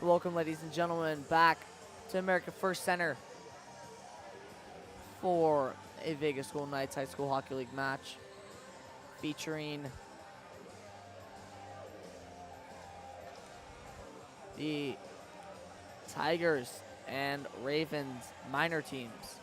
Welcome, ladies and gentlemen, back to America First Center for a Vegas Golden Knights High School Hockey League match featuring the Tigers and Ravens minor teams.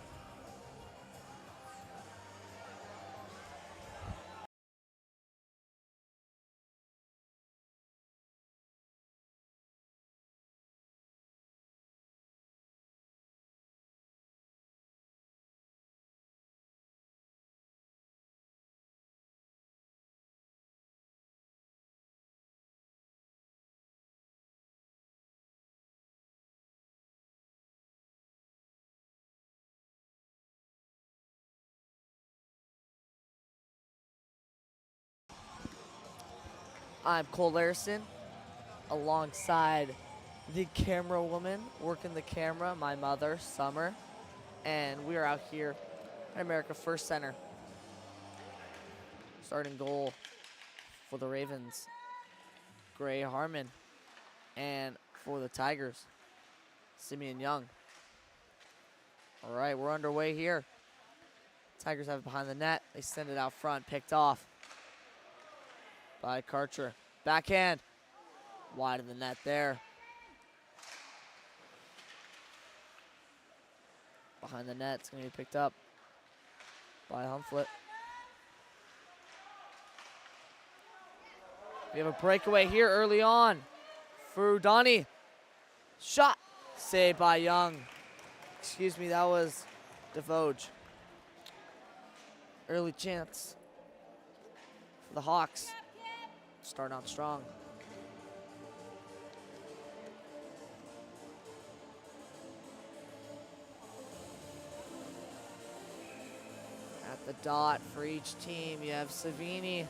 I'm Cole Larson, alongside the camera woman working the camera, my mother, Summer, and we are out here at America First Center. Starting goal for the Ravens, Gray Harmon, and for the Tigers, Simeon Young. All right, we're underway here. Tigers have it behind the net. They send it out front, picked off by Karcher. Backhand, wide of the net there. Behind the net, it's going to be picked up by Humflett. We have a breakaway here early on for Udani. Shot, saved by Young. Excuse me, that was DeVoge. Early chance for the Hawks. Starting out strong. At the dot for each team, you have Savini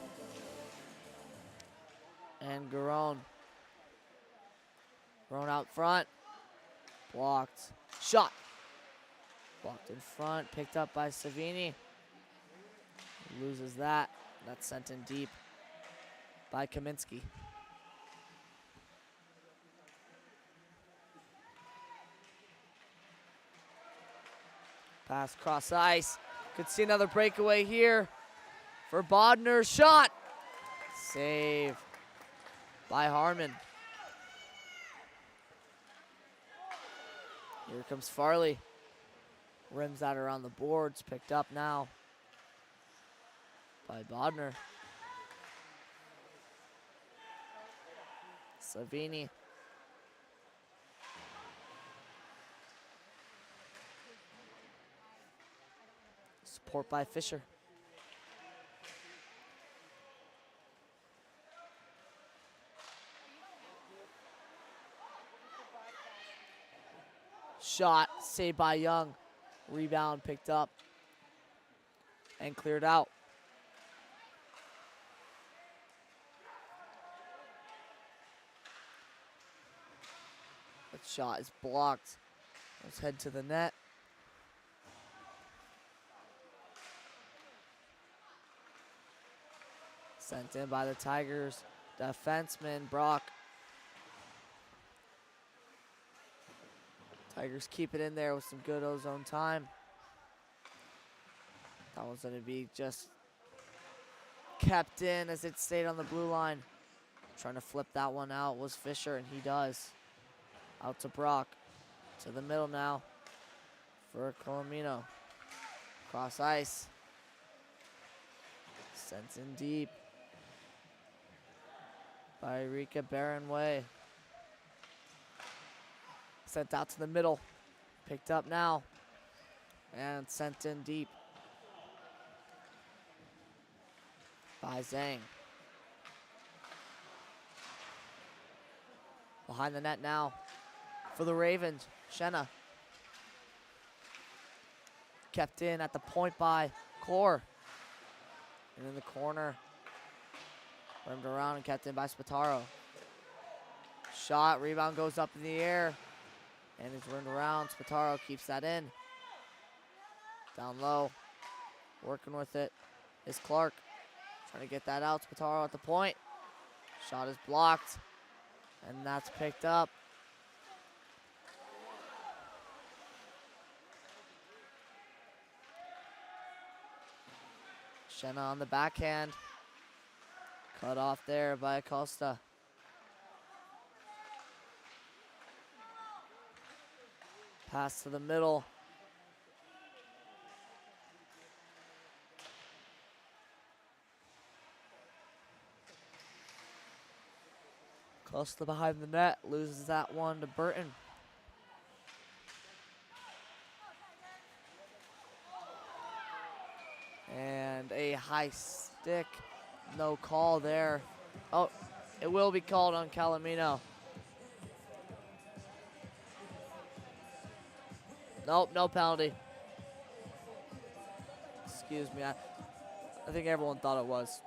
and Garone. Garone out front. Blocked. Shot. Blocked in front. Picked up by Savini. Loses that. That's sent in deep by Kaminsky. Pass cross ice. Could see another breakaway here for Bodner. Shot. Save by Harmon. Here comes Farley. Rims that around the boards. Picked up now by Bodner. Savini. Support by Fisher. Shot, saved by Young. Rebound picked up and cleared out. That shot is blocked. Let's head to the net. Sent in by the Tigers defenseman, Brock. Tigers keep it in there with some good ozone time. That one's going to be just kept in as it stayed on the blue line. Trying to flip that one out was Fisher, and he does. Out to Brock. To the middle now for Colomino. Cross ice. Sent in deep by Rika Barronway. Sent out to the middle. Picked up now. And sent in deep by Zhang. Behind the net now for the Ravens, Shenna. Kept in at the point by Core. And in the corner, rimmed around and kept in by Spataro. Shot, rebound goes up in the air. And it's rimmed around. Spataro keeps that in. Down low. Working with it is Clark. Trying to get that out. Spataro at the point. Shot is blocked. And that's picked up Shenna on the backhand. Cut off there by Acosta. Pass to the middle. Acosta behind the net, loses that one to Burton. And a high stick, no call there. Oh, it will be called on Calamino. Nope, no penalty. Excuse me, I think everyone thought it was.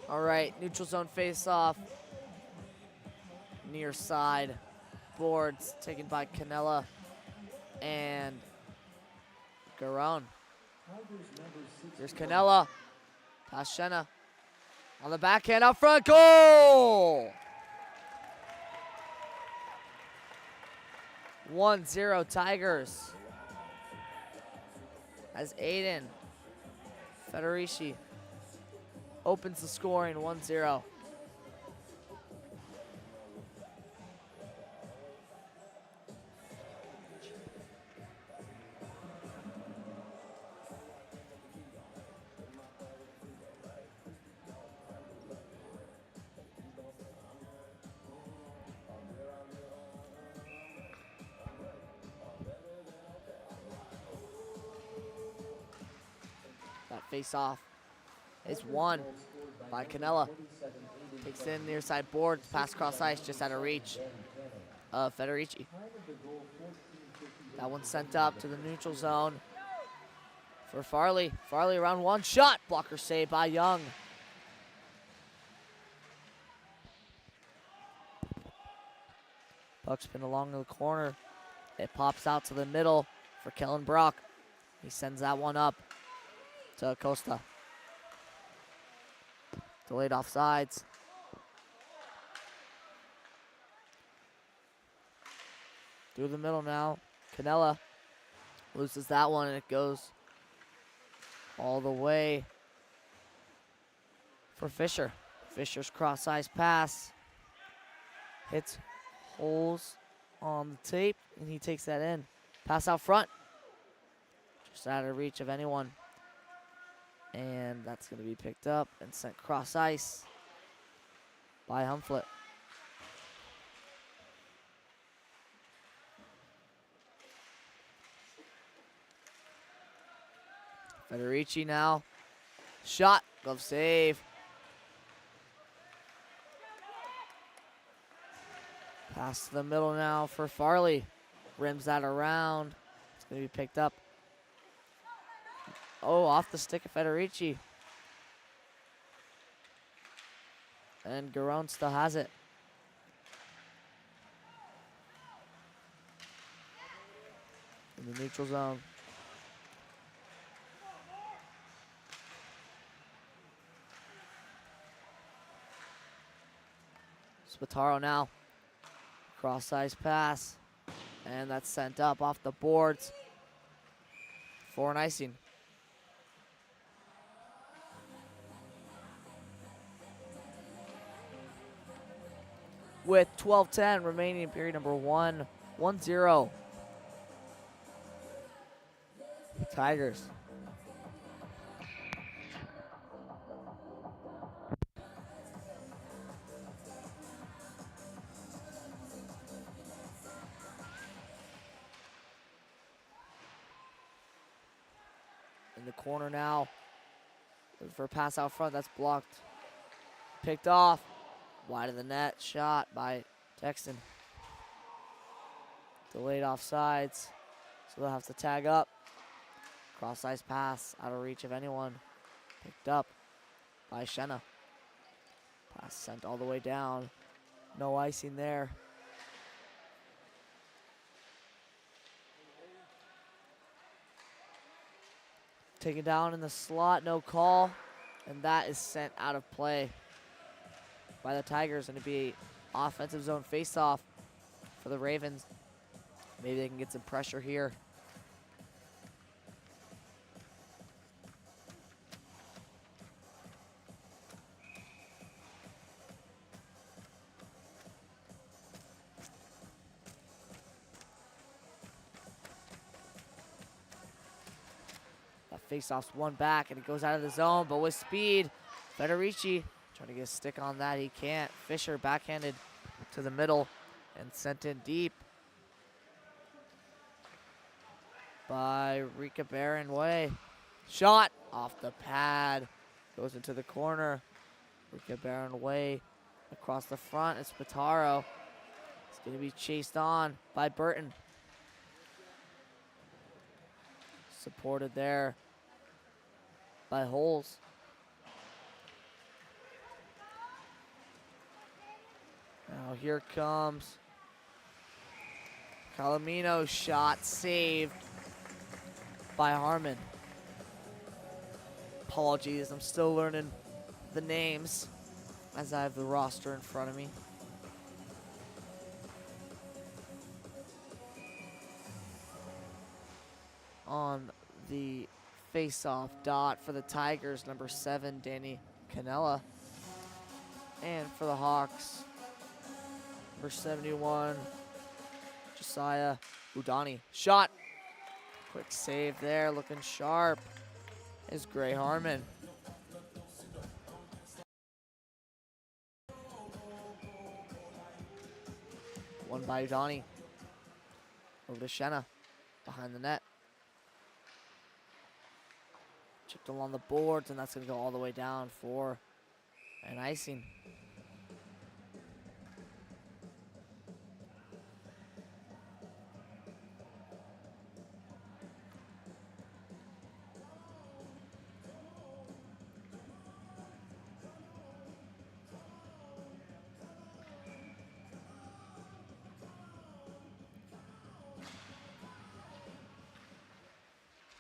All right, neutral zone face-off. Near side, boards taken by Canella and Garon. Here's Canella, past Shenna. On the backhand, up front, goal! 1-0 Tigers. As Aiden Federici opens the scoring, 1-0. That face-off is won by Canella. Takes in near side board, pass cross ice, just out of reach of Federici. That one sent up to the neutral zone for Farley. Farley around one shot, blocker save by Young. Puck spin along the corner. It pops out to the middle for Kellen Brock. He sends that one up to Acosta. Delayed offsides. Through the middle now. Canella loses that one, and it goes all the way for Fisher. Fisher's cross-ice pass hits holes on the tape, and he takes that in. Pass out front. Just out of reach of anyone. And that's going to be picked up and sent cross-ice by Humflett. Federici now. Shot. Glove save. Pass to the middle now for Farley. Rims that around. It's going to be picked up. Oh, off the stick of Federici. And Garon still has it. In the neutral zone. Spataro now. Cross-ice pass. And that's sent up off the boards for an icing. With 12:10 remaining in period number 1, 1-0. Tigers. In the corner now. For a pass out front, that's blocked. Picked off. Wide of the net, shot by Texton. Delayed offsides, so they'll have to tag up. Cross-ice pass, out of reach of anyone. Picked up by Shenna. Pass sent all the way down. No icing there. Taken down in the slot, no call. And that is sent out of play by the Tigers, and it'd be offensive zone face-off for the Ravens. Maybe they can get some pressure here. Face-off's one back, and it goes out of the zone, but with speed, Federici trying to get a stick on that. He can't. Fisher backhanded to the middle and sent in deep by Rika Barron Way. Shot off the pad. Goes into the corner. Rika Barron Way across the front. It's Spataro. It's going to be chased on by Burton. Supported there by Holes. Now here comes Calamino. Shot saved by Harmon. Apologies, I'm still learning the names as I have the roster in front of me. On the face-off dot for the Tigers, number 7, Danny Canella. And for the Hawks, number 71, Josiah Udani. Shot. Quick save there, looking sharp, is Gray Harmon. One by Udani. Over to Shenna, behind the net. Chipped along the boards, and that's going to go all the way down for an icing.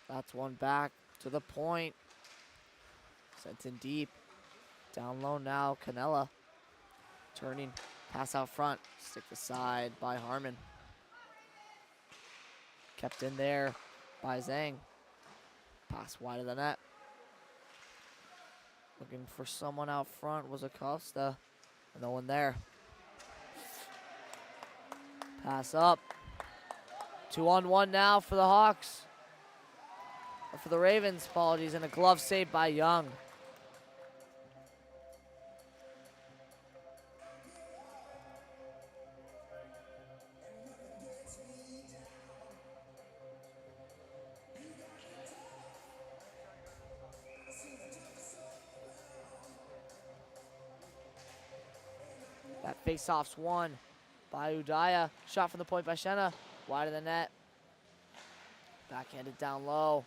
That's one back to the point. Sent in deep. Down low now, Canella. Turning, pass out front. Stick aside by Harmon. Kept in there by Zhang. Pass wide of the net. Looking for someone out front was Acosta. No one there. Pass up. 2-on-1 now for the Hawks. Or for the Ravens, apologies, and a glove save by Young. That face-off's won by Udaya. Shot from the point by Shenna. Wide of the net. Backhanded down low.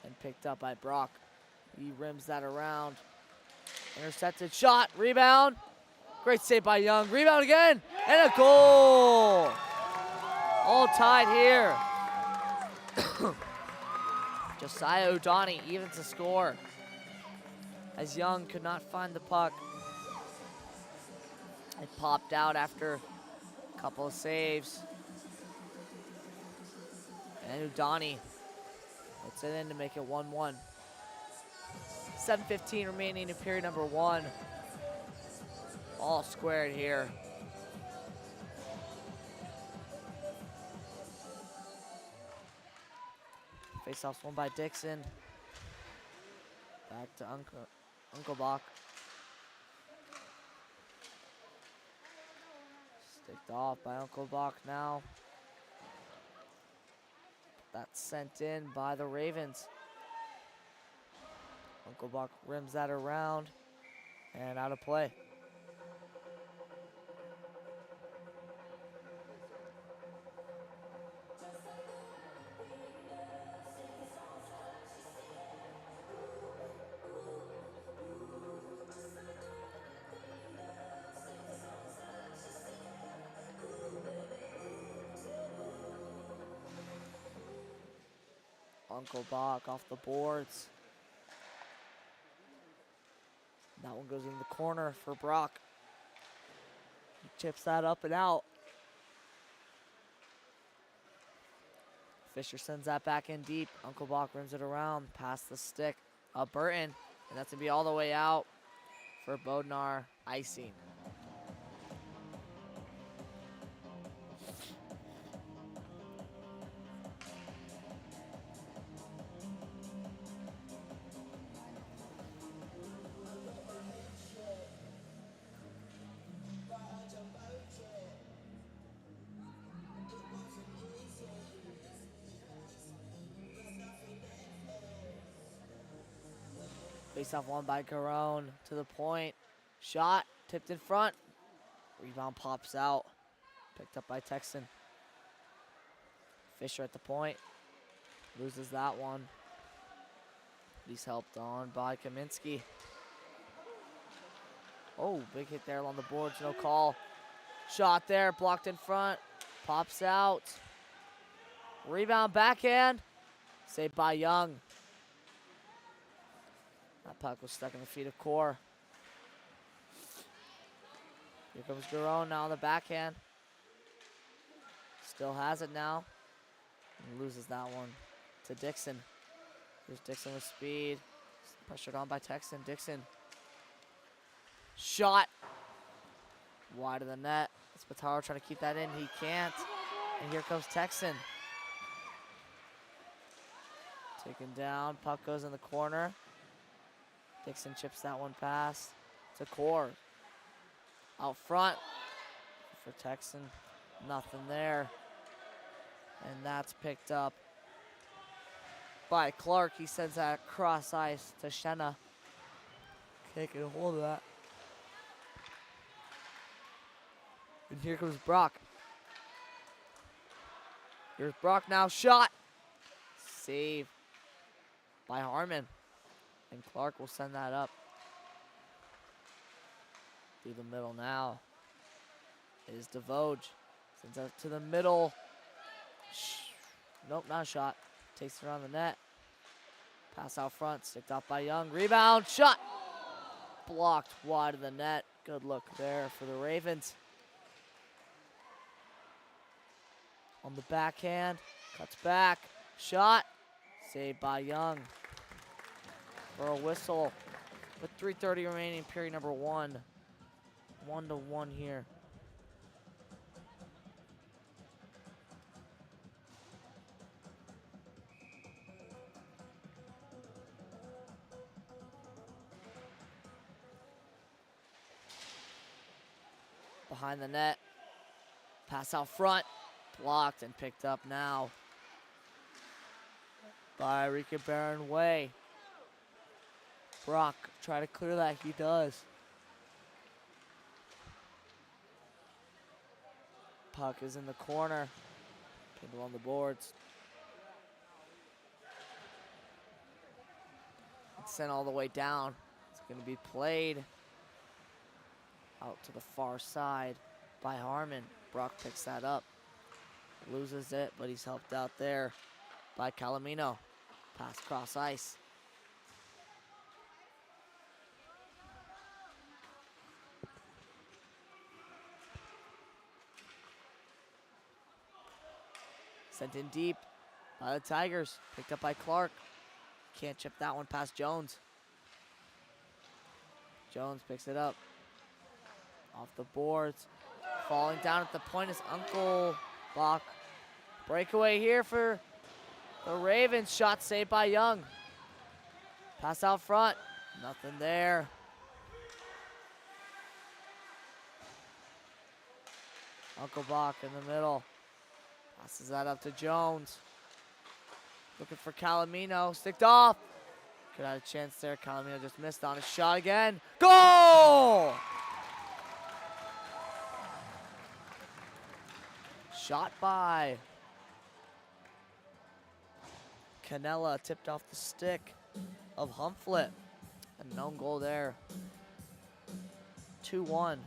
And picked up by Brock. He rims that around. Intercepted shot. Rebound. Great save by Young. Rebound again. And a goal. All tied here. Josiah Udani evens the score, as Young could not find the puck. It popped out after a couple of saves. And Udani puts it in to make it 1-1. 7:15 remaining in period number 1. All squared here. Face-off's won by Dixon. Back to Unkelbach. Sticked off by Unkelbach now. That's sent in by the Ravens. Unkelbach rims that around and out of play. Unkelbach off the boards. That one goes in the corner for Brock. He chips that up and out. Fisher sends that back in deep. Unkelbach rims it around, past the stick of Burton. And that's going to be all the way out for Bodnar icing. Face-off won by Garone to the point. Shot, tipped in front. Rebound pops out. Picked up by Texan. Fisher at the point. Loses that one. He's helped on by Kaminsky. Oh, big hit there along the boards, no call. Shot there, blocked in front. Pops out. Rebound backhand. Saved by Young. That puck was stuck in the feet of Core. Here comes Garone now on the backhand. Still has it now. And loses that one to Dixon. Here's Dixon with speed. Pressured on by Texan. Dixon. Shot. Wide of the net. Spataro trying to keep that in. He can't. And here comes Texan. Taken down. Puck goes in the corner. Dixon chips that one past to Core. Out front for Texan. Nothing there. And that's picked up by Clark. He sends that cross ice to Shenna. Can't get a hold of that. And here comes Brock. Here's Brock now. Shot. Save by Harmon. And Clark will send that up. Through the middle now is DeVoge. Sends it to the middle. Nope, not a shot. Takes it around the net. Pass out front. Sticked off by Young. Rebound. Shot. Blocked wide of the net. Good look there for the Ravens. On the backhand. Cuts back. Shot. Saved by Young. For a whistle. With 3:30 remaining, period number 1. 1-1 here. Behind the net. Pass out front. Blocked and picked up now by Rika Barron Way. Brock try to clear that. He does. Puck is in the corner. Pinned on the boards. It's sent all the way down. It's going to be played out to the far side by Harmon. Brock picks that up. Loses it, but he's helped out there by Calamino. Pass cross ice. Sent in deep by the Tigers. Picked up by Clark. Can't chip that one past Jones. Jones picks it up. Off the boards. Falling down at the point is Uncle Bach. Breakaway here for the Ravens. Shot saved by Young. Pass out front. Nothing there. Uncle Bach in the middle. Passes that up to Jones. Looking for Calamino. Sticked off. Could have had a chance there. Calamino just missed on his shot again. Goal! Shot by Canella. Tipped off the stick of Humflett. A known goal there. 2-1.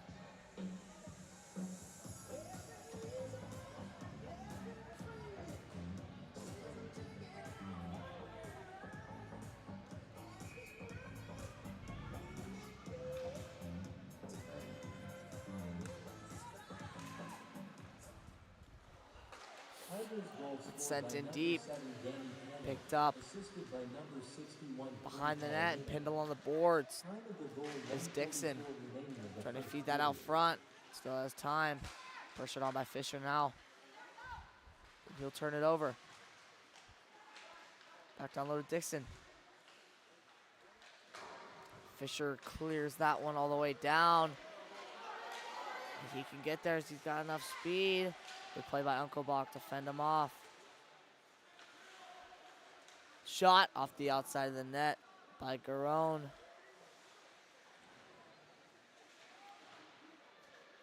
Sent in deep. Picked up behind the net and pinned along the boards is Dixon. Trying to feed that out front. Still has time. Pressured on by Fisher now. He'll turn it over. Back down low to Dixon. Fisher clears that one all the way down. If he can get there, he's got enough speed. Good play by Uncle Bach to fend him off. Shot off the outside of the net by Garone.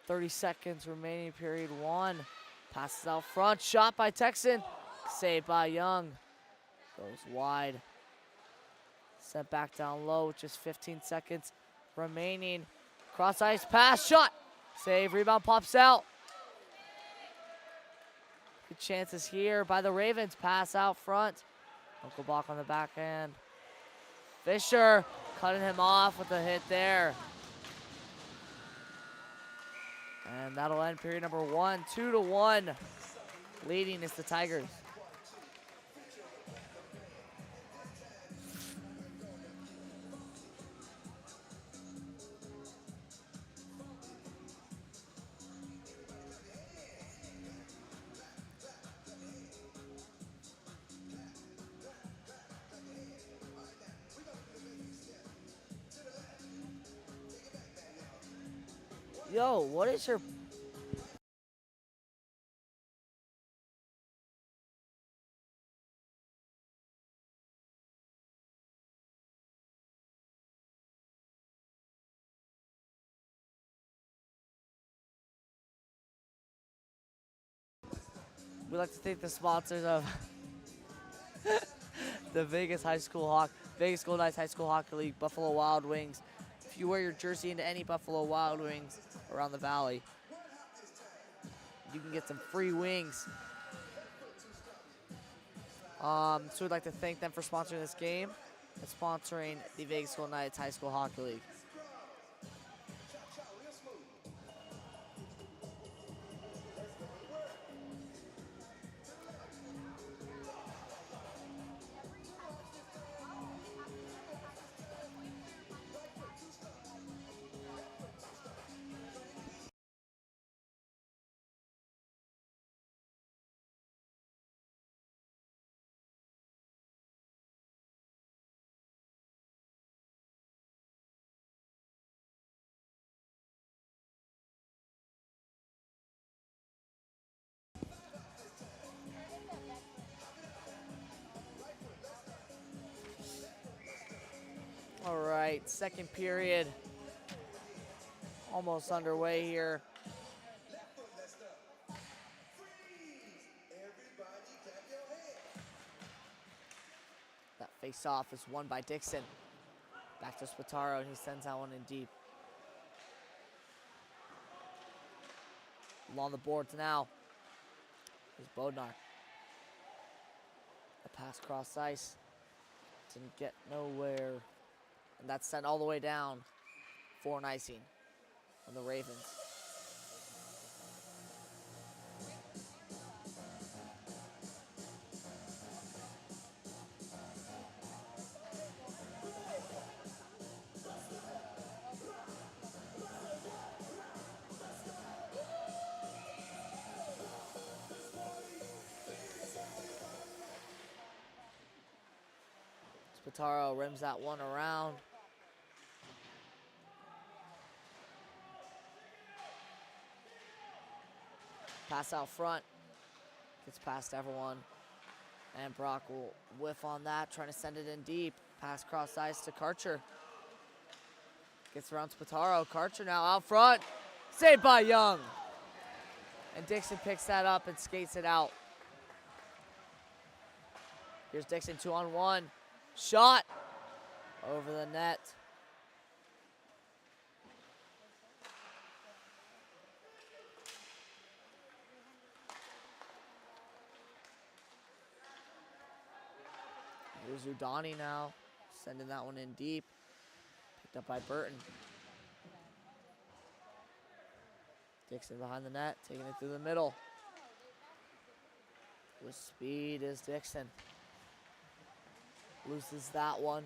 30 seconds remaining, period one. Passes out front, shot by Texan. Saved by Young. Goes wide. Sent back down low with just 15 seconds remaining. Cross ice pass, shot. Save, rebound pops out. Good chances here by the Ravens. Pass out front. Uncle Bach on the backhand. Fisher cutting him off with a hit there. And that'll end period number one. 2-1. Leading is the Tigers. Yo, what is your... We'd like to thank the sponsors of the Vegas Golden Knights High School Hockey League, Buffalo Wild Wings. If you wear your jersey into any Buffalo Wild Wings around the valley, you can get some free wings. So we'd like to thank them for sponsoring this game and sponsoring the Vegas Golden Knights High School Hockey League. All right, second period almost underway here. That face-off is won by Dixon. Back to Spataro, and he sends that one in deep. Along the boards now is Bodnar. A pass cross ice. Didn't get nowhere. And that's sent all the way down for an icing on the Ravens. Spataro rims that one around. Pass out front. Gets past everyone. And Brock will whiff on that, trying to send it in deep. Pass cross ice to Karcher. Gets around Spataro. Karcher now out front. Saved by Young. And Dixon picks that up and skates it out. Here's Dixon 2-on-1. Shot over the net. Here's Udani now, sending that one in deep. Picked up by Burton. Dixon behind the net, taking it through the middle. With speed is Dixon. Loses that one.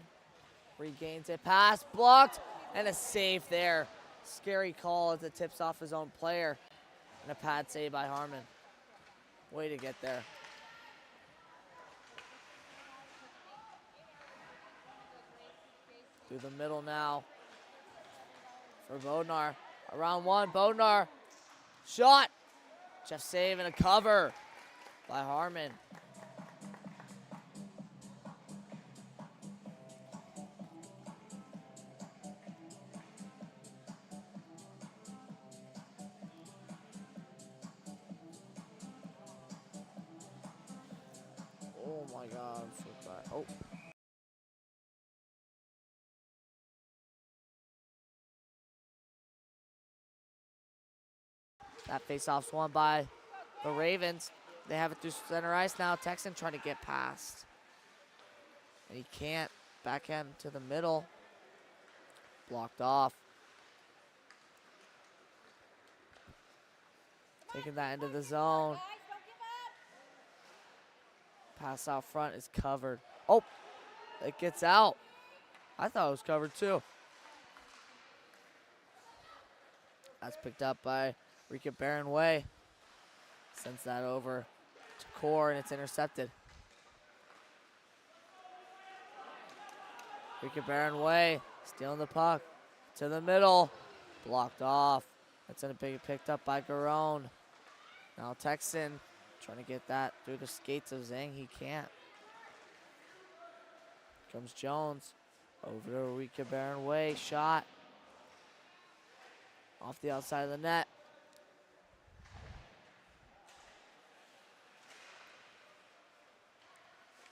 Regains it. Pass blocked. And a save there. Scary call as it tips off his own player. And a pad save by Harmon. Way to get there. Through the middle now for Bodnar. Around one. Bodnar. Shot. Jeff save and a cover by Harmon. my God, I'm so sorry. Oh. That face-off's won by the Ravens. They have it through center ice now. Texan trying to get past. And he can't. Backhand to the middle. Blocked off. Taking that into the zone. Pass out front is covered. Oh, it gets out. I thought it was covered too. That's picked up by Rika Barron Way. Sends that over to Core and it's intercepted. Rika Barron Way stealing the puck to the middle. Blocked off. That's going to be picked up by Garone. Now Texan trying to get that through the skates of Zhang. He can't. Comes Jones over to Rika Barron Way. Shot. Off the outside of the net.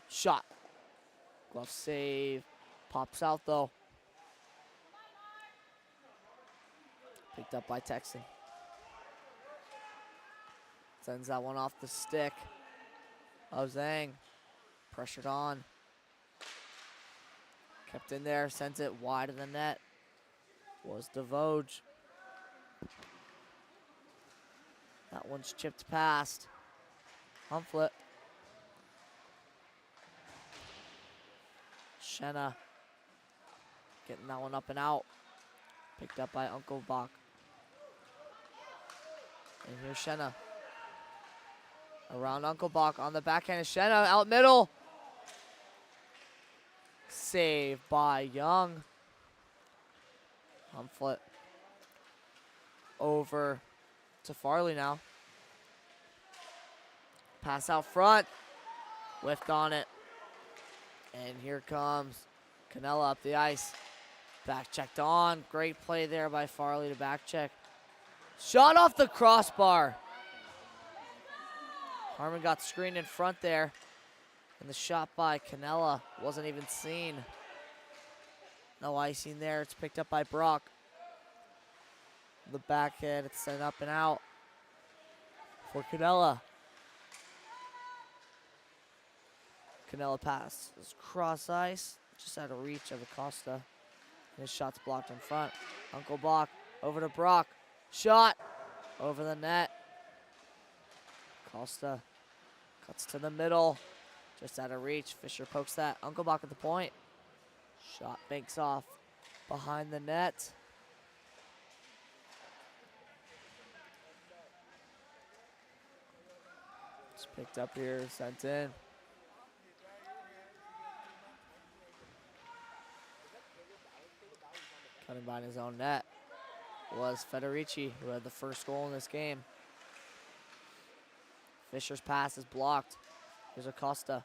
Shot. Glove save. Pops out though. Picked up by Texan. Sends that one off the stick of Zhang. Pressured on. Kept in there. Sends it wide of the net. Was DeVoge. That one's chipped past. Humflett. Shenna. Getting that one up and out. Picked up by Uncle Bach. And here's Shenna. Around Uncle Bach on the backhand is Shenna out middle. Saved by Young. Humflett over to Farley now. Pass out front. Whiffed on it. And here comes Canella up the ice. Back checked on. Great play there by Farley to back check. Shot off the crossbar. Harmon got screened in front there. And the shot by Canella wasn't even seen. No icing there. It's picked up by Brock. The backhand, it's sent up and out for Canella. Canella pass is cross ice, just out of reach of Acosta. His shot's blocked in front. Uncle Bach over to Brock. Shot over the net. Acosta cuts to the middle, just out of reach. Fisher pokes that. Uncle Bach at the point. Shot banks off behind the net. It's picked up here, sent in. Cutting by his own net was Federici, who had the first goal in this game. Fisher's pass is blocked. Here's Acosta.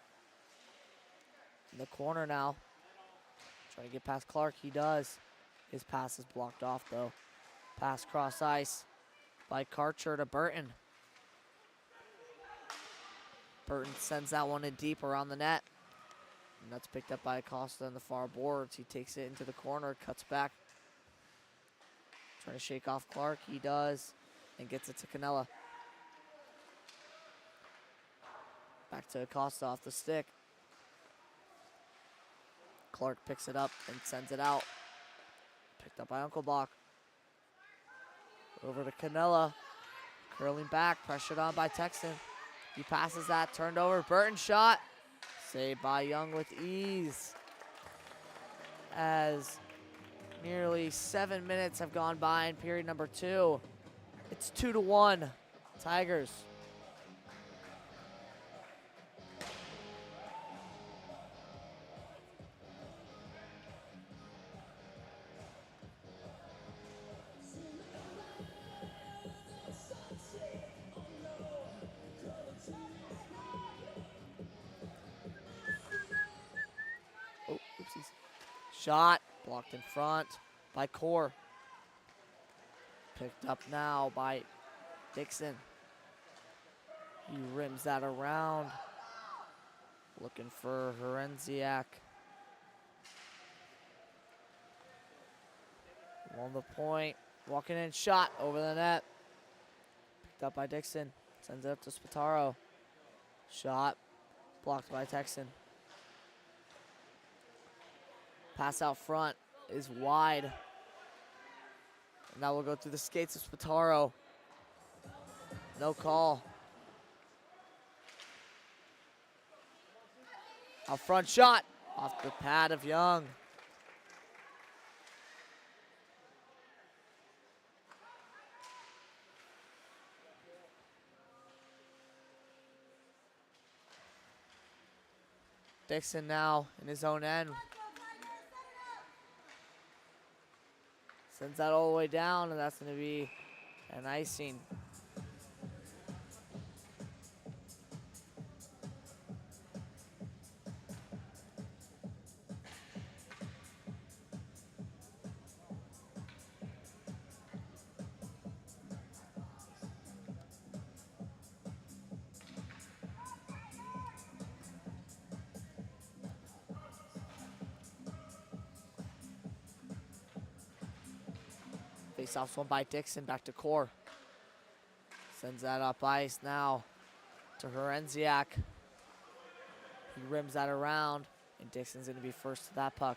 In the corner now. Trying to get past Clark, he does. His pass is blocked off though. Pass cross ice by Karcher to Burton. Burton sends that one in deep around the net. And that's picked up by Acosta in the far boards. He takes it into the corner, cuts back. Trying to shake off Clark, he does. And gets it to Canella. Back to Acosta off the stick. Clark picks it up and sends it out. Picked up by Uncle Bach. Over to Canella. Curling back, pressured on by Texan. He passes that, turned over. Burton shot. Saved by Young with ease. As nearly 7 minutes have gone by in period number 2. It's 2-1, Tigers. Oh, oopsies. Shot blocked in front by Core. Picked up now by Dixon. He rims that around. Looking for Herenziak. On the point. Walking in, shot over the net. Picked up by Dixon. Sends it up to Spataro. Shot. Blocked by Texan. Pass out front is wide. And that will go through the skates of Spataro. No call. Out front shot. Off the pad of Young. Dixon now in his own end. Sends that all the way down, and that's going to be an icing. Face-offs won by Dixon, back to Core. Sends that up ice now to Herenziak. He rims that around, and Dixon's gonna be first to that puck.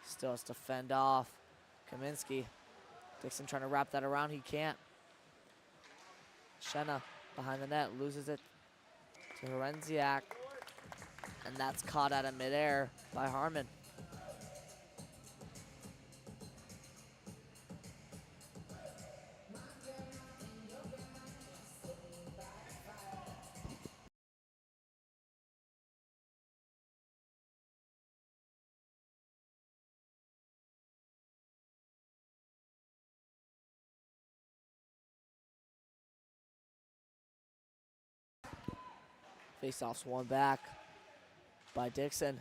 Still has to fend off Kaminsky. Dixon trying to wrap that around, he can't. Shenna behind the net, loses it to Herenziak, and that's caught out of midair by Harmon. Face-offs won back by Dixon.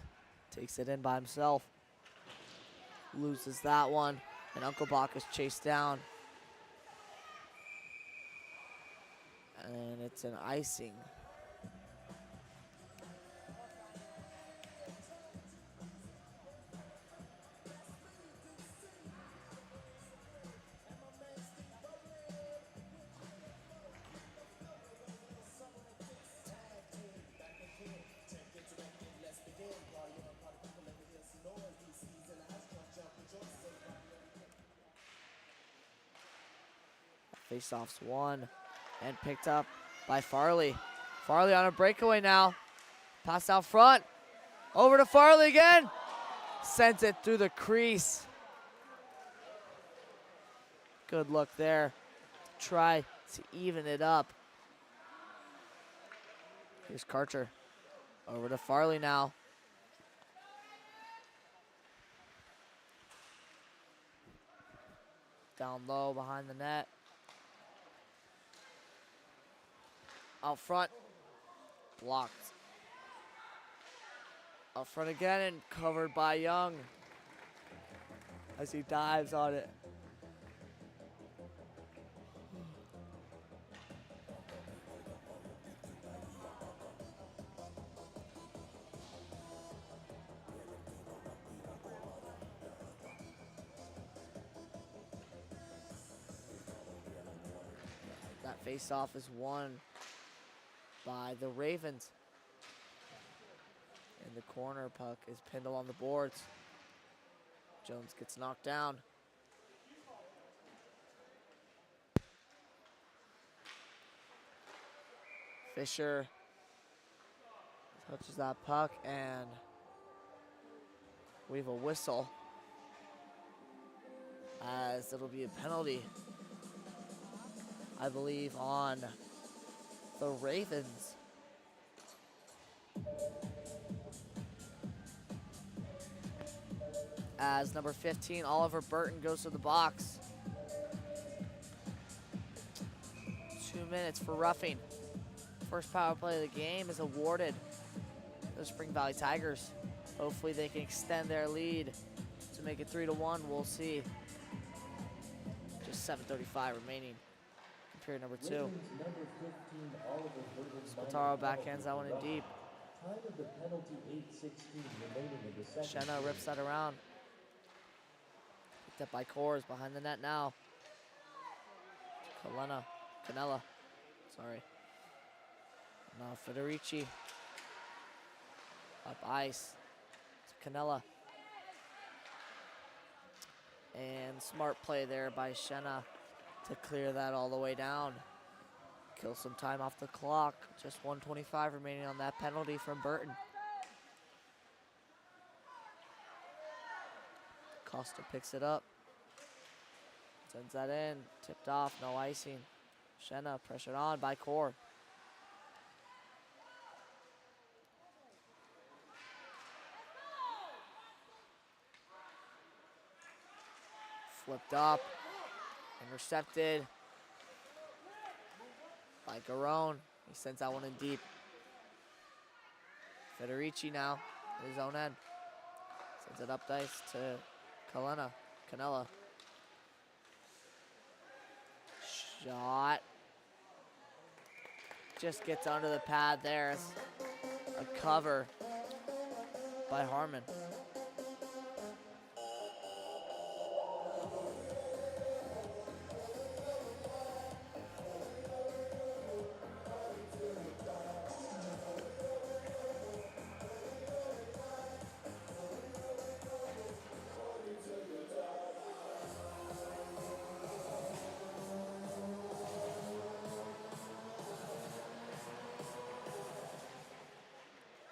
Takes it in by himself. Loses that one. And Uncle Bach is chased down. And it's an icing. Face-offs won and picked up by Farley. Farley on a breakaway now. Pass out front. Over to Farley again. Sends it through the crease. Good look there. Try to even it up. Here's Karcher. Over to Farley now. Down low behind the net. Out front, blocked. Out front again and covered by Young as he dives on it. That face-off is won by the Ravens. And the corner puck is pinned along the boards. Jones gets knocked down. Fisher touches that puck, and we have a whistle as it'll be a penalty, I believe, on the Ravens. As number 15, Oliver Burton, goes to the box. 2 minutes for roughing. First power play of the game is awarded to the Spring Valley Tigers. Hopefully they can extend their lead to make it 3-1. We'll see. Just 7:35 remaining. Period number 2. Spataro backhands that one in deep. Time of the penalty 8:16 remaining in the second. Shenna rips that around. Picked up by Kors behind the net now. Canella. Sorry. Now Federici. Up ice to Canella. And smart play there by Shenna to clear that all the way down. Kill some time off the clock. Just 1:25 remaining on that penalty from Burton. Costa picks it up. Sends that in. Tipped off. No icing. Shenna pressured on by Core. Flipped up. Intercepted by Garone. He sends that one in deep. Federici now, his own end. Sends it up dice to Canella. Shot. Just gets under the pad there. It's a cover by Harmon.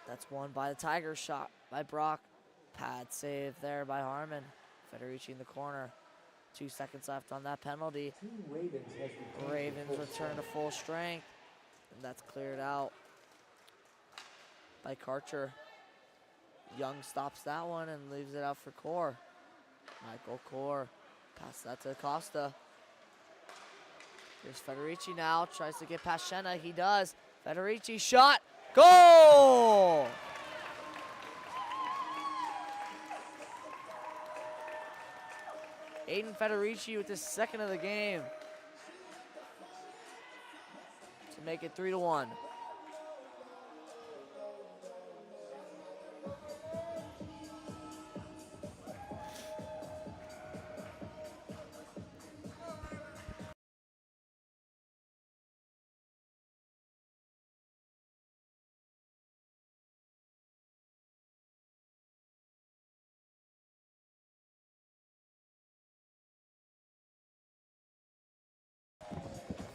That's won by the Tigers. Shot by Brock. Pad save there by Harmon. Federici in the corner. 2 seconds left on that penalty. Ravens return to full strength. And that's cleared out by Karcher. Young stops that one and leaves it out for Core. Michael Core. Pass that to Costa. Here's Federici now. Tries to get past Shenna. He does. Federici shot. Goal! Aiden Federici with his second of the game to make it 3-1.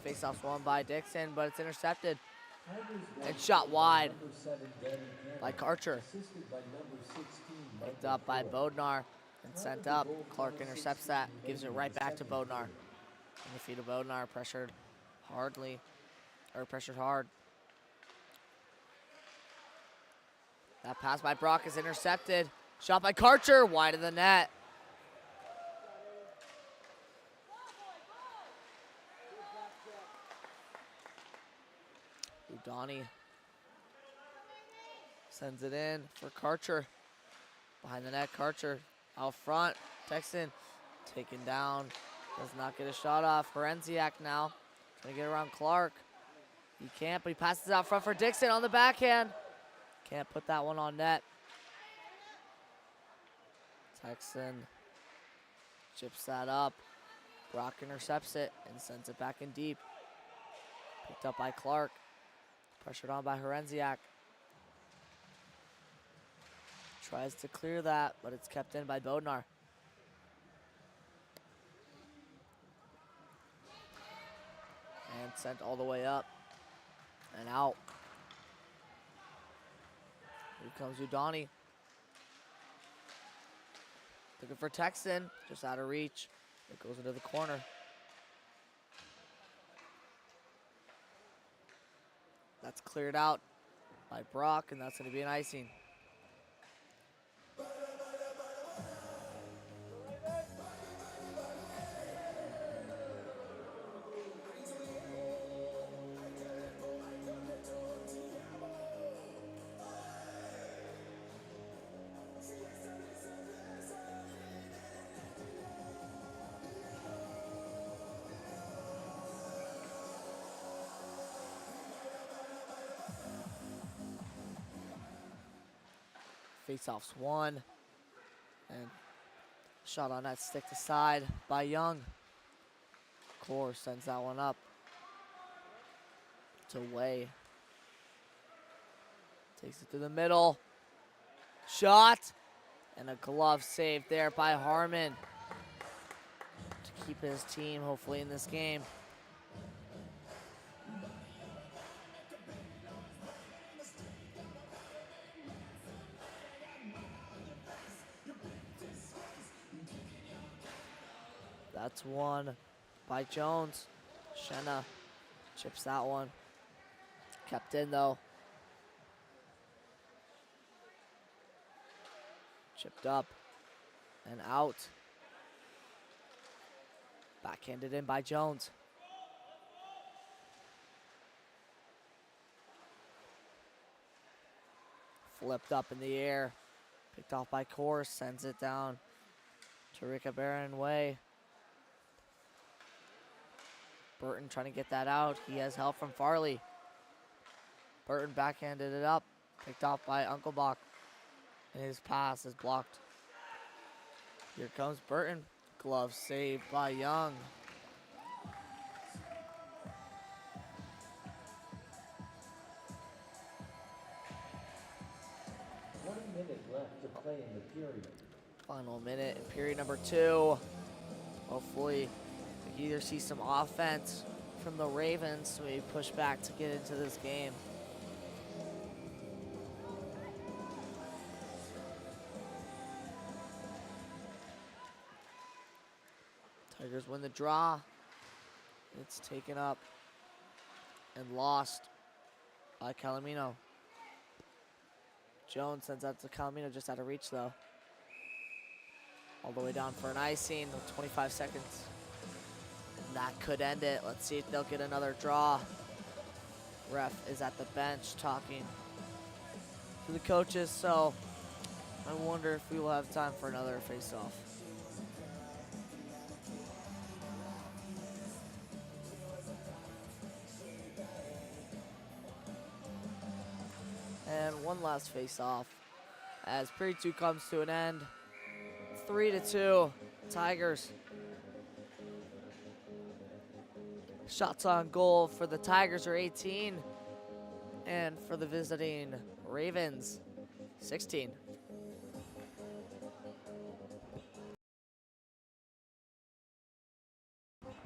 Faceoff's won by Dixon, but it's intercepted and shot wide by Karcher. Picked up by Bodnar and sent up. Clark intercepts that, gives it right back to Bodnar. On the feet of Bodnar, pressured hard. That pass by Brock is intercepted. Shot by Karcher, wide of the net. Udani sends it in for Karcher. Behind the net, Karcher out front. Texan taken down. Does not get a shot off. Horenziak now trying to get around Clark. He can't, but he passes out front for Dixon on the backhand. Can't put that one on net. Texan chips that up. Brock intercepts it and sends it back in deep. Picked up by Clark. Pressured on by Horenziak. Tries to clear that, but it's kept in by Bodnar. And sent all the way up and out. Here comes Udani. Looking for Texan, just out of reach. It goes into the corner. That's cleared out by Brock, and that's going to be an icing. Face-offs won. And shot on that stick to side by Young. Core sends that one up to Way. Takes it to the middle. Shot. And a glove save there by Harmon to keep his team hopefully in this game. That's one by Jones. Shenna chips that one. Kept in though. Chipped up and out. Backhanded in by Jones. Flipped up in the air. Picked off by Core. Sends it down to Rika Barron Way. Burton trying to get that out. He has help from Farley. Burton backhanded it up. Picked off by Unkelbach. And his pass is blocked. Here comes Burton. Glove saved by Young. Left to play in the period. Final minute in period number 2. Hopefully we can either see some offense from the Ravens so we push back to get into this game. Tigers win the draw. It's taken up and lost by Calamino. Jones sends that to Calamino, just out of reach though. All the way down for an icing with 25 seconds. And that could end it. Let's see if they'll get another draw. Ref is at the bench talking to the coaches, so I wonder if we will have time for another face-off. And one last face-off as period 2 comes to an end. 3-2, Tigers. Shots on goal for the Tigers are 18, and for the visiting Ravens, 16.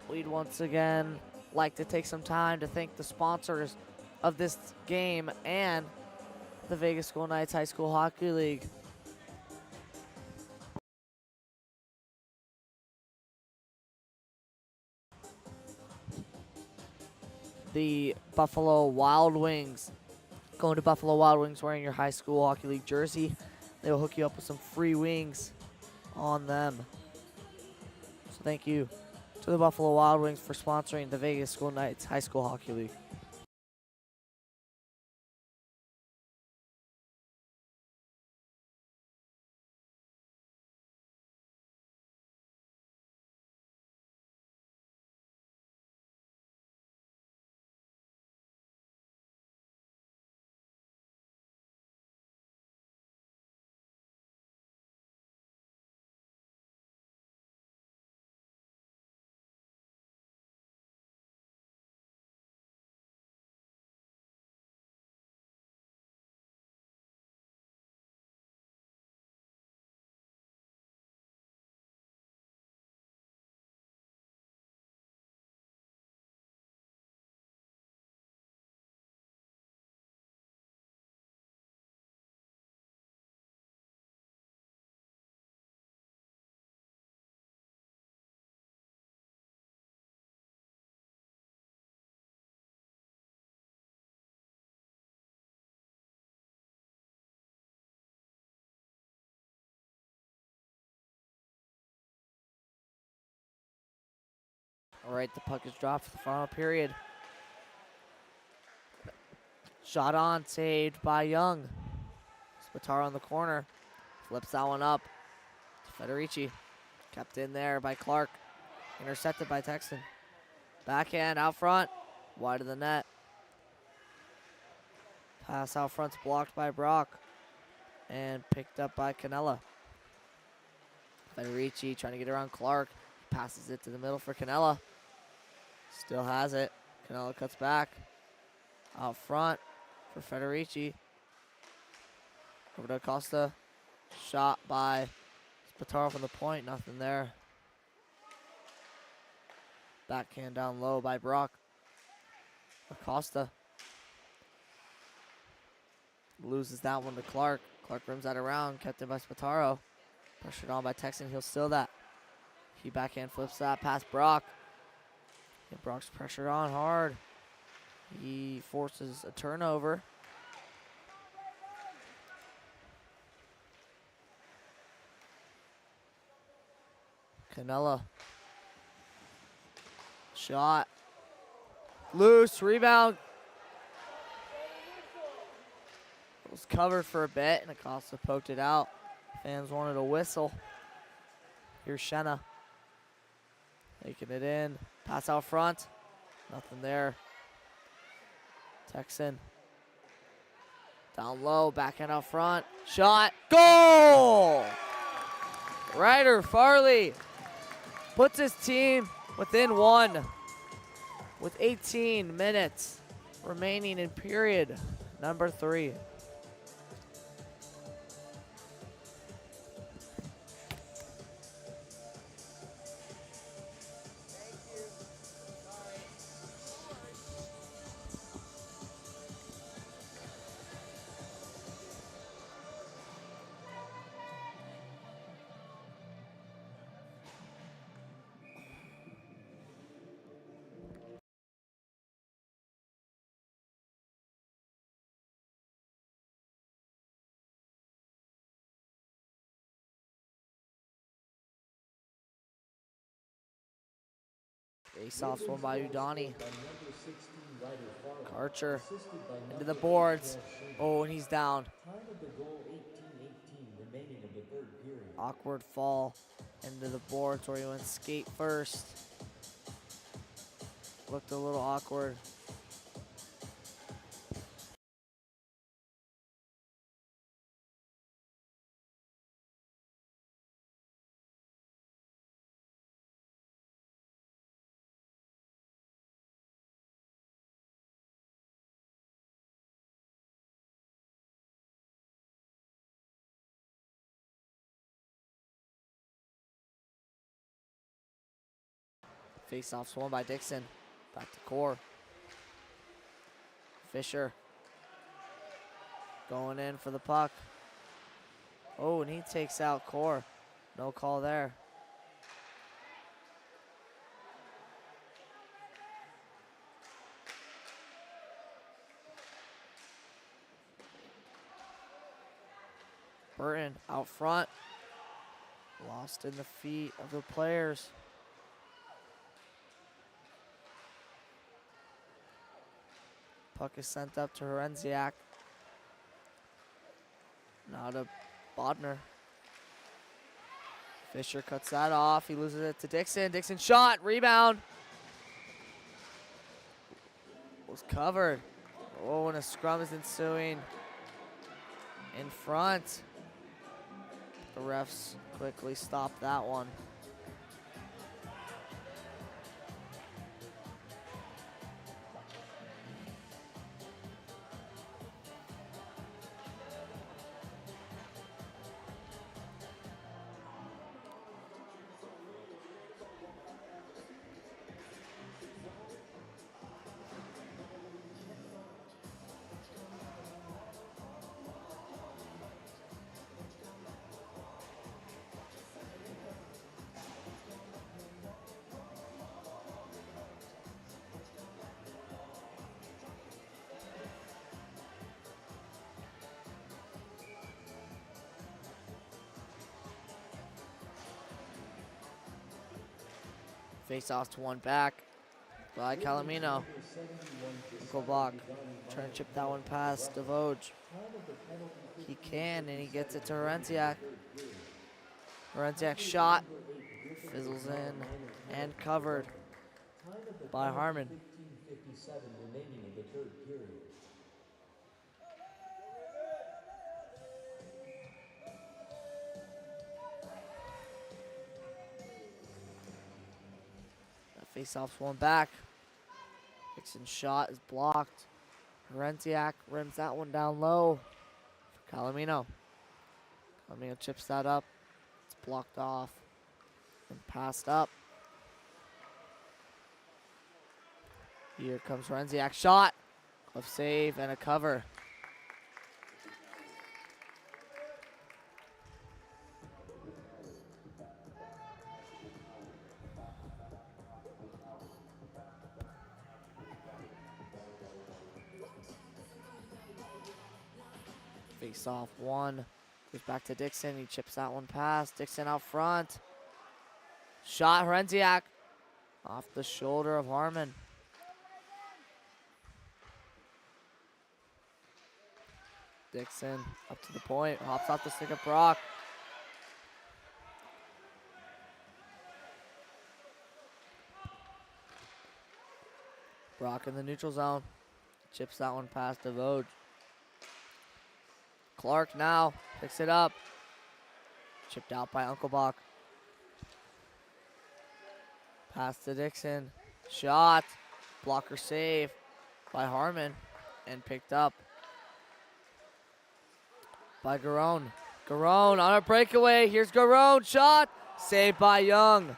We'd once again like to take some time to thank the sponsors of this game and the Vegas School Knights High School Hockey League. The Buffalo Wild Wings. Going to Buffalo Wild Wings wearing your high school hockey league jersey, they will hook you up with some free wings on them. So thank you to the Buffalo Wild Wings for sponsoring the Vegas School Knights High School Hockey League. All right, the puck is dropped for the final period. Shot on, saved by Young. Spataro on the corner. Flips that one up to Federici. Kept in there by Clark. Intercepted by Texan. Backhand out front. Wide of the net. Pass out front's blocked by Brock. and picked up by Canella. Federici trying to get around Clark. Passes it to the middle for Canella. Still has it. Canella cuts back. Out front for Federici. Over to Acosta. Shot by Spataro from the point. Nothing there. Backhand down low by Brock. Acosta loses that one to Clark. Clark rims that around. Kept in by Spataro. Pressured on by Texan. He'll steal that. He backhand flips that past Brock. And Brock's pressured on hard. He forces a turnover. Canella. Shot. Loose. Rebound. It was covered for a bit, and Acosta poked it out. Fans wanted a whistle. Here's Shenna. Taking it in. Pass out front. Nothing there. Texan. Down low. Backhand out front. Shot. Goal! Ryder Farley puts his team within one with 18 minutes remaining in period number 3. Face-offs won by Udani. Karcher into the boards. Oh, and he's down. Time of the goal 18-18 remaining of the third period. Awkward fall into the boards where he went skate first. Looked a little awkward. Face-offs won by Dixon. Back to Core. Fisher going in for the puck. Oh, and he takes out Core. No call there. Burton out front. Lost in the feet of the players. Puck is sent up to Horenziak. Now to Bodner. Fisher cuts that off. He loses it to Dixon. Dixon shot. Rebound. Was covered. Oh, and a scrum is ensuing in front. The refs quickly stop that one. Face-off to one back by Calamino. Uncle Bach trying to chip that one past Devoj. He can, and he gets it to Horenziak. Horenziak shot. Fizzles in and covered by Harmon. 15:57 remaining in the third period. Face-off's one back. Dixon's shot is blocked. Herenziak rims that one down low for Calomino. Calomino chips that up. It's blocked off and passed up. Here comes Herenziak. Shot. Glove save and a cover. Face off one. Goes back to Dixon. He chips that one past. Dixon out front. Shot Herenziak. Off the shoulder of Harmon. Dixon up to the point. Hops off the stick of Brock. Brock in the neutral zone. Chips that one past Devoge. Clark now picks it up. Chipped out by Uncle Bach. Pass to Dixon. Shot. Blocker save by Harmon. And picked up by Garone. Garone on a breakaway. Here's Garone. Shot. Saved by Young.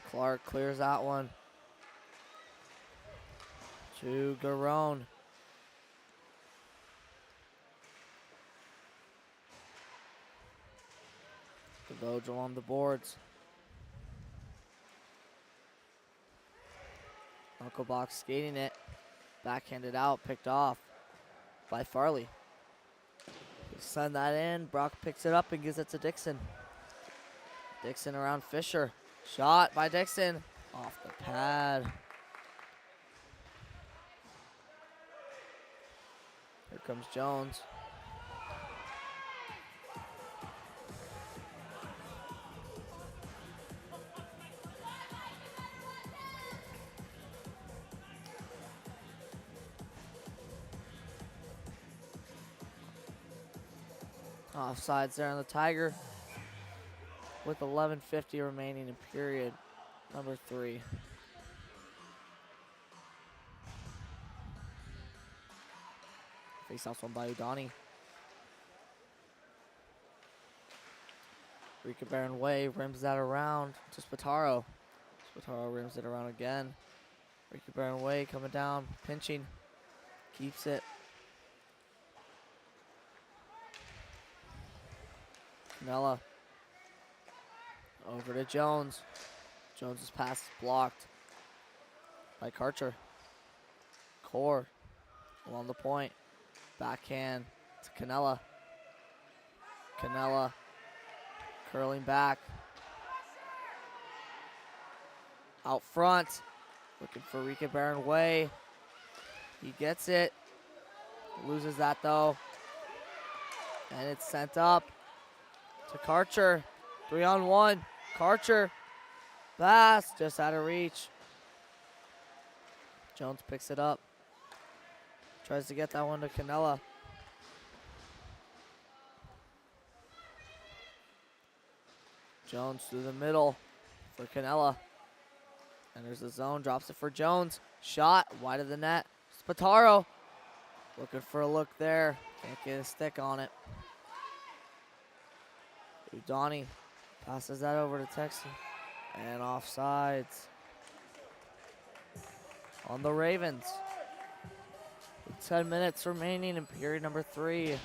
Clark clears that one. To Garone. Devoge along the boards. Uncle Box skating it. Backhanded out, picked off by Farley. Send that in. Brock picks it up and gives it to Dixon. Dixon around Fisher. Shot by Dixon. Off the pad. Here comes Jones. Offsides there on the Tiger with 11:50 remaining in period number 3. Face-off one by Udani. Rika Baron Way rims that around to Spataro. Spataro rims it around again. Rika Baron Way coming down, pinching, keeps it. Canella over to Jones. Jones's pass is blocked by Karcher. Core along the point. Backhand to Canella. Canella curling back. Out front. Looking for Rika Baron Way. He gets it. Loses that though. And it's sent up to Karcher. 3-on-1. Karcher. Pass just out of reach. Jones picks it up. Tries to get that one to Canella. Jones through the middle for Canella. And there's the zone. Drops it for Jones. Shot wide of the net. Spataro looking for a look there. Can't get a stick on it. Udani passes that over to Texan. And offsides on the Ravens. With 10 minutes remaining in period number 3.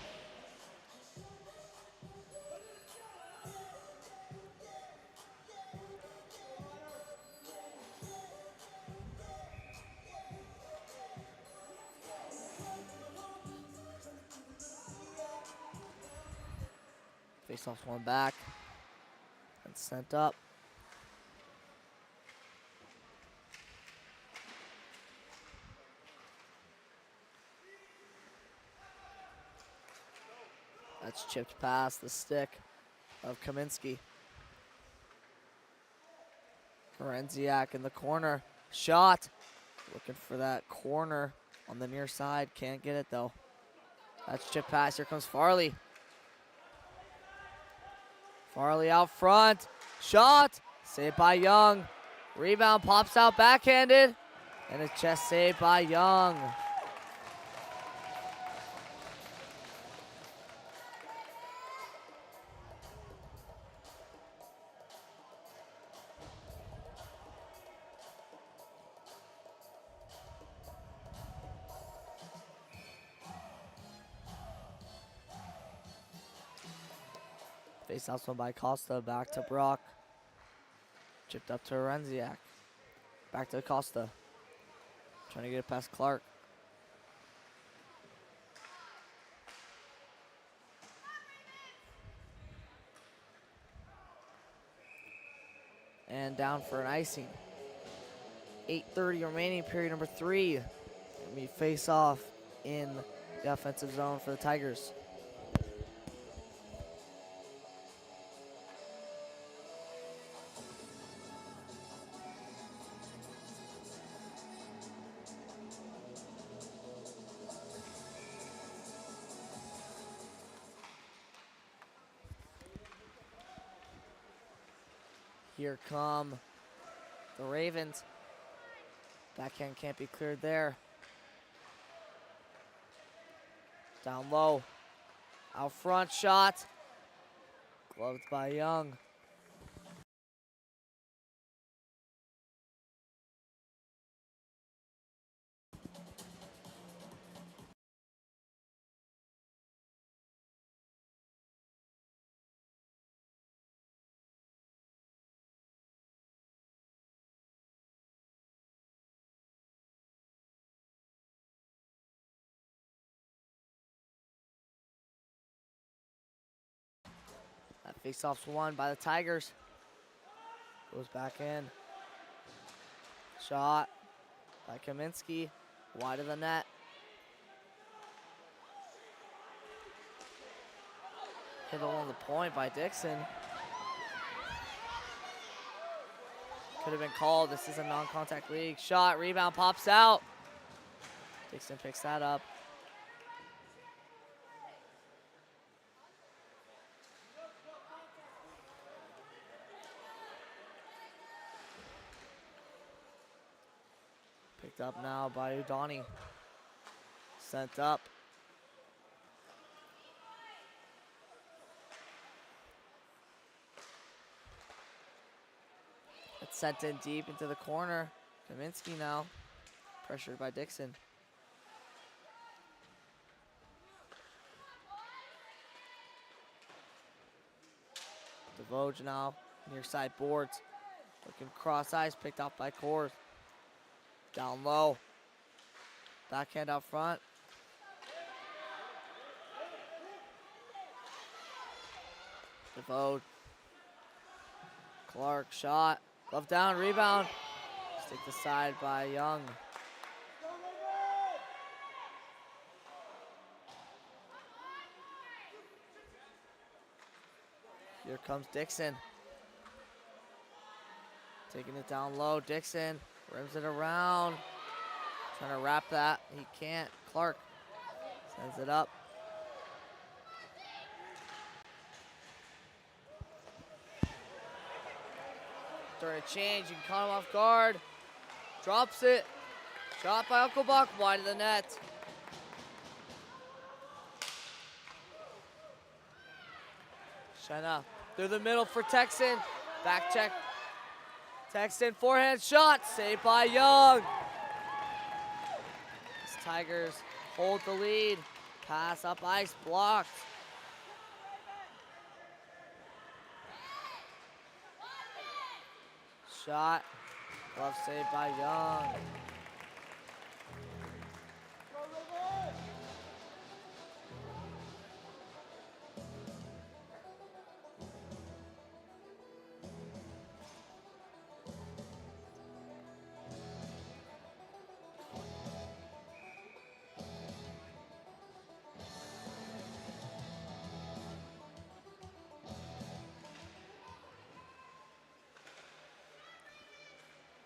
Face-off's one back. And sent up. That's chipped past the stick of Kaminsky. Herenziak in the corner. Shot. Looking for that corner on the near side. Can't get it though. That's chip pass. Here comes Farley. Farley out front. Shot. Saved by Young. Rebound pops out backhanded. And a chest save by Young. Face-off one by Costa. Back to Brock. Chipped up to Renziak. Back to Costa. Trying to get it past Clark. And down for an icing. 8:30 remaining, period number 3. We face off in the offensive zone for the Tigers. Here come the Ravens. Backhand can't be cleared there. Down low. Out front shot. Gloved by Young. That face-off's won by the Tigers. Goes back in. Shot by Kaminsky. Wide of the net. Hit along the point by Dixon. Could have been called. This is a non-contact league. Shot, rebound, pops out. Dixon picks that up. Picked up now by Udani. Sent up. It's sent in deep into the corner. Kaminsky now. Pressured by Dixon. DeVoge now. Near side boards. Looking cross ice. Picked off by Kors. Down low. Backhand out front. DeVoe. Clark shot. Glove down, rebound. Stick aside by Young. Here comes Dixon. Taking it down low. Dixon rims it around. Trying to wrap that. He can't. Clark sends it up. During a change, you can caught him off guard. Drops it. Shot by Uncle Buck, wide of the net. Shenna through the middle for Texan. Back check. Texan forehand shot, saved by Young. These Tigers hold the lead. Pass up ice, blocked. Shot, glove saved by Young.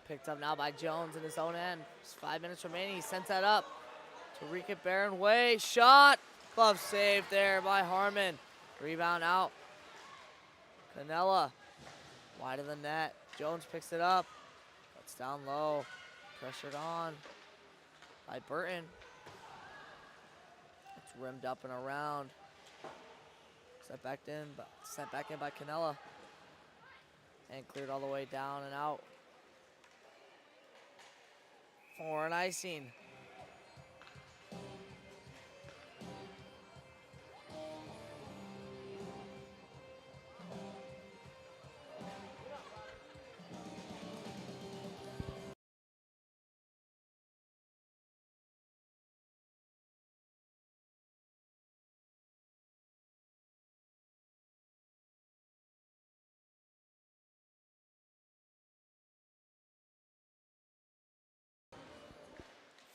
Picked up now by Jones in his own end. Just 5 minutes remaining. He sends that up to Rika Barron Way. Shot. Glove save there by Harmon. Rebound out. Canella. Wide of the net. Jones picks it up. It's down low. Pressured on by Burton. It's rimmed up and around. Sent back in by Canella. And cleared all the way down and out for an icing.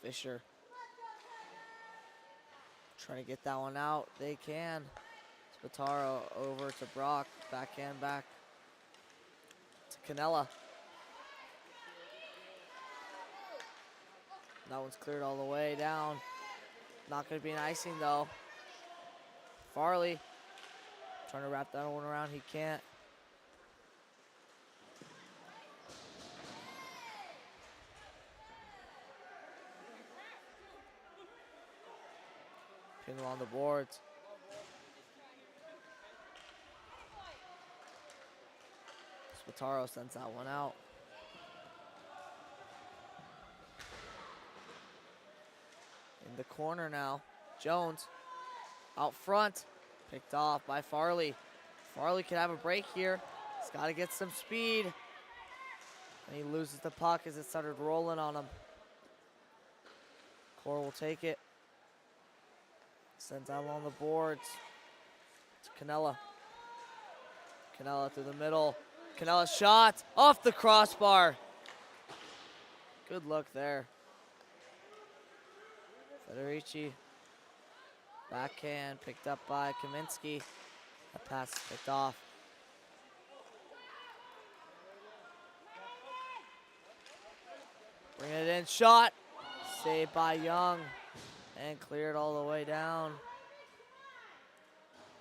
Fisher trying to get that one out. They can. Spataro over to Brock. Backhand back to Canella. That one's cleared all the way down. Not going to be an icing though. Farley trying to wrap that one around. He can't. Pinwheel on the boards. Spataro sends that one out. In the corner now. Jones out front. Picked off by Farley. Farley could have a break here. He's got to get some speed. And he loses the puck as it started rolling on him. Core will take it. Sends out along the boards. It's Canella. Canella through the middle. Canella shot off the crossbar. Good look there. Federici. Backhand picked up by Kaminsky. That pass is picked off. Bring it in. Shot. Saved by Young. And cleared all the way down.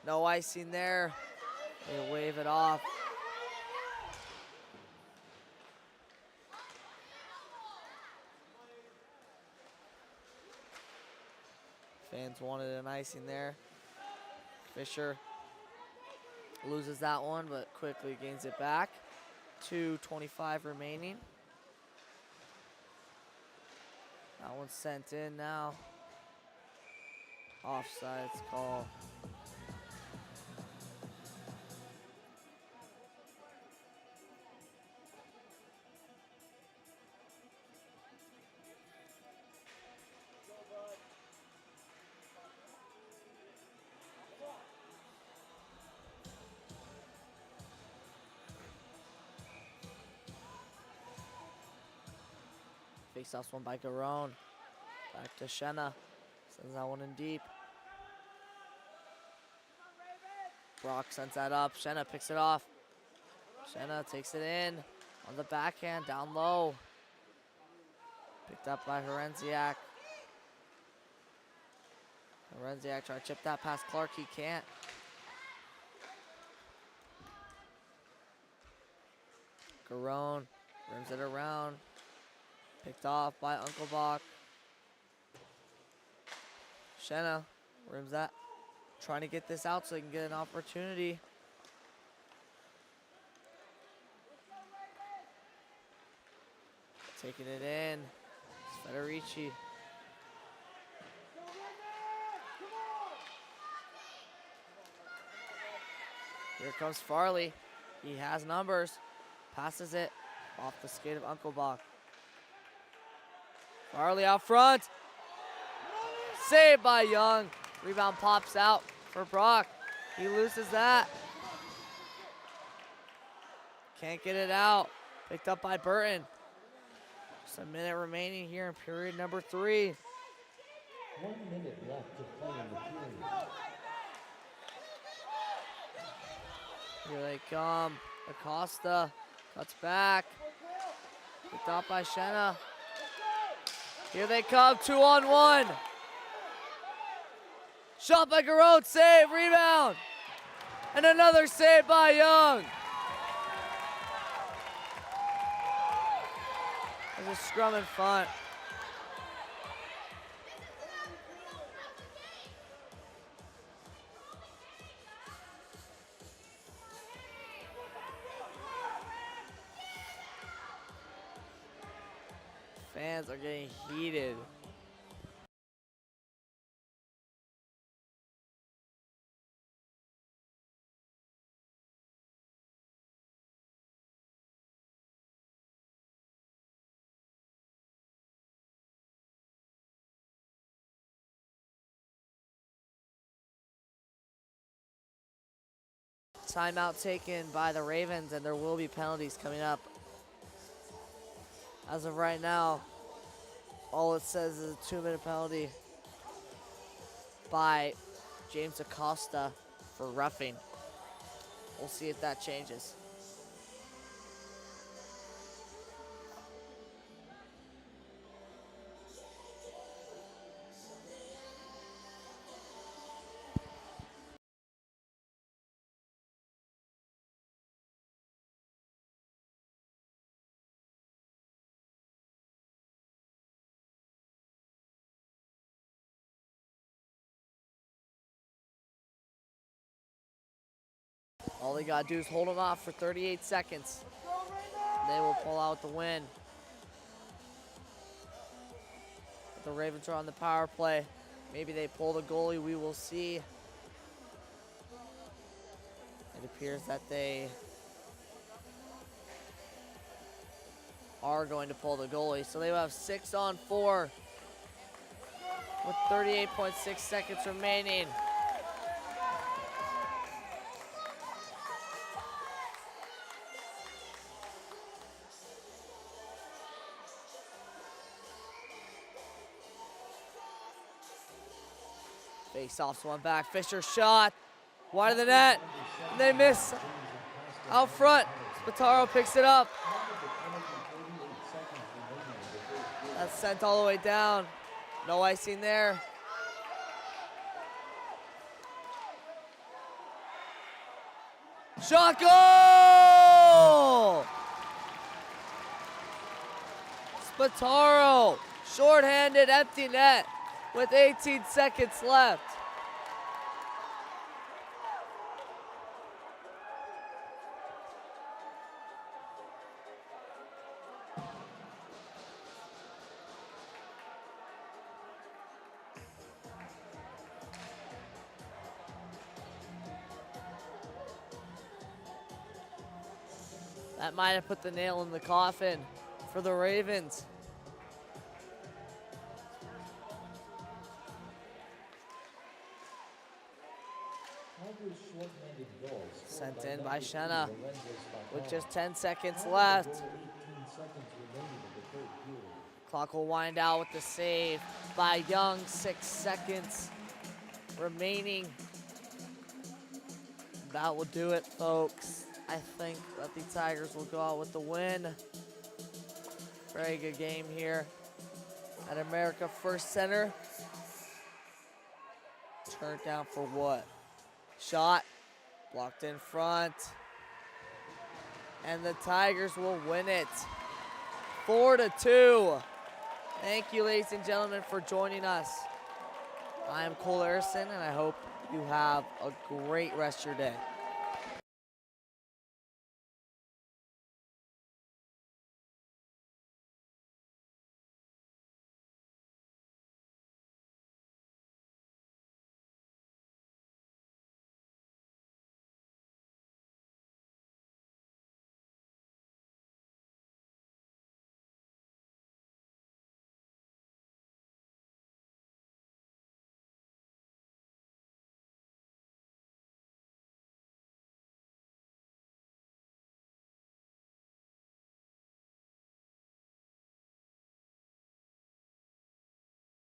No icing there. They wave it off. Fans wanted an icing there. Fisher loses that one, but quickly gains it back. 2:25 remaining. That one's sent in now. Offsides call. Face-offs one by Garone. Back to Shenna. Sends that one in deep. Brock sends that up. Shenna picks it off. Shenna takes it in on the backhand, down low. Picked up by Horenziak. Horenziak trying to chip that past Clark. He can't. Garone rims it around. Picked off by Uncle Bach. Shenna rims that. Trying to get this out so he can get an opportunity. Taking it in. It's Federici. Here comes Farley. He has numbers. Passes it off the skate of Uncle Bach. Farley out front. Saved by Young. Rebound pops out for Brock. He loses that. Can't get it out. Picked up by Burton. Just a minute remaining here in period number 3. 1 minute left to play in the period. Here they come. Acosta cuts back. Picked up by Shenna. Here they come, 2-on-1. Shot by Garrod, save, rebound. And another save by Young. There's a scrum in front. Fans are getting heated. Timeout taken by the Ravens, and there will be penalties coming up. As of right now, all it says is a 2-minute penalty by James Acosta for roughing. We'll see if that changes. All they gotta do is hold them off for 38 seconds. They will pull out the win. The Ravens are on the power play. Maybe they pull the goalie, we will see. It appears that they are going to pull the goalie. So they will have 6-on-4 with 38.6 seconds remaining. Face-offs one back. Fisher shot wide of the net. And they miss out front. Spataro picks it up. That's sent all the way down. No icing there. Shot goal! Spataro, shorthanded, empty net with 18 seconds left. That might have put the nail in the coffin for the Ravens. Sent in by Shenna with just 10 seconds left. Clock will wind out with the save by Young. 6 seconds remaining. That will do it, folks. I think that the Tigers will go out with the win. Very good game here at America First Center. Turned down for what? Shot blocked in front. And the Tigers will win it 4-2. Thank you, ladies and gentlemen, for joining us. I am Cole Arison, and I hope you have a great rest of your day.